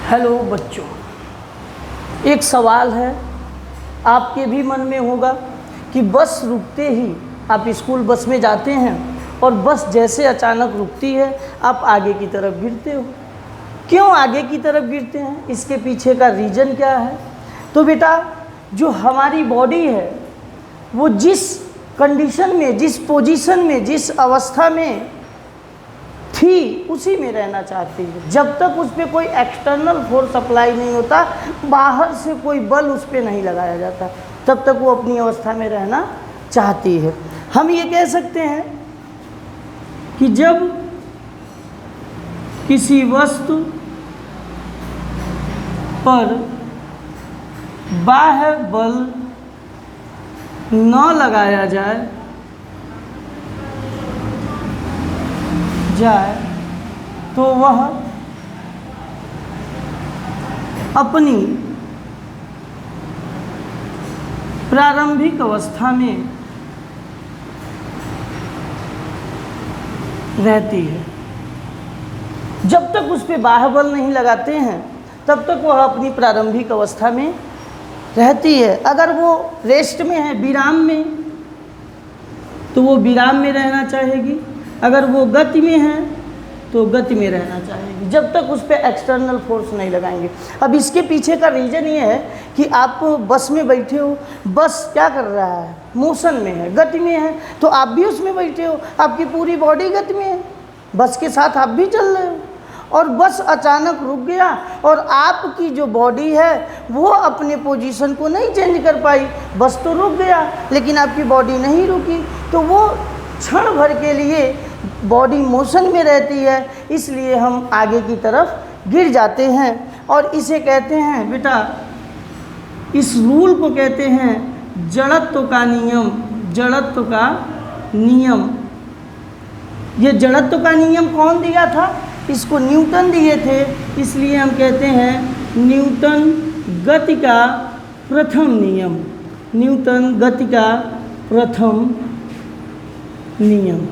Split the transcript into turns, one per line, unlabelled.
Hello बच्चों, एक सवाल है आपके भी मन में होगा कि बस रुकते ही आप स्कूल बस में जाते हैं और बस जैसे अचानक रुकती है आप आगे की तरफ गिरते हो। क्यों आगे की तरफ गिरते हैं, इसके पीछे का रीज़न क्या है? तो बेटा, जो हमारी बॉडी है वो जिस कंडीशन में, जिस पोजीशन में, जिस अवस्था में थी उसी में रहना चाहती है। जब तक उस पर कोई एक्सटर्नल फोर्स अप्लाई नहीं होता, बाहर से कोई बल उस पर नहीं लगाया जाता, तब तक वो अपनी अवस्था में रहना चाहती है। हम ये कह सकते हैं कि जब किसी वस्तु पर बाह्य बल न लगाया जाए तो वह अपनी प्रारंभिक अवस्था में रहती है। जब तक उस पर बाह्य बल नहीं लगाते हैं तब तक वह अपनी प्रारंभिक अवस्था में रहती है। अगर वो रेस्ट में है, विराम में, तो वो विराम में रहना चाहेगी। अगर वो गति में है तो गति में रहना चाहेगी, जब तक उस पर एक्सटर्नल फोर्स नहीं लगाएंगे। अब इसके पीछे का रीज़न ये है कि आप बस में बैठे हो, बस क्या कर रहा है, मोशन में है, गति में है, तो आप भी उसमें बैठे हो, आपकी पूरी बॉडी गति में है, बस के साथ आप भी चल रहे हो। और बस अचानक रुक गया और आपकी जो बॉडी है वो अपने पोजीशन को नहीं चेंज कर पाई। बस तो रुक गया लेकिन आपकी बॉडी नहीं रुकी, तो वो क्षण भर के लिए बॉडी मोशन में रहती है, इसलिए हम आगे की तरफ गिर जाते हैं। और इसे कहते हैं बेटा, इस रूल को कहते हैं जड़त्व का नियम। जड़त्व का नियम, ये जड़त्व का नियम कौन दिया था? इसको न्यूटन दिए थे, इसलिए हम कहते हैं न्यूटन गति का प्रथम नियम। न्यूटन गति का प्रथम नियम।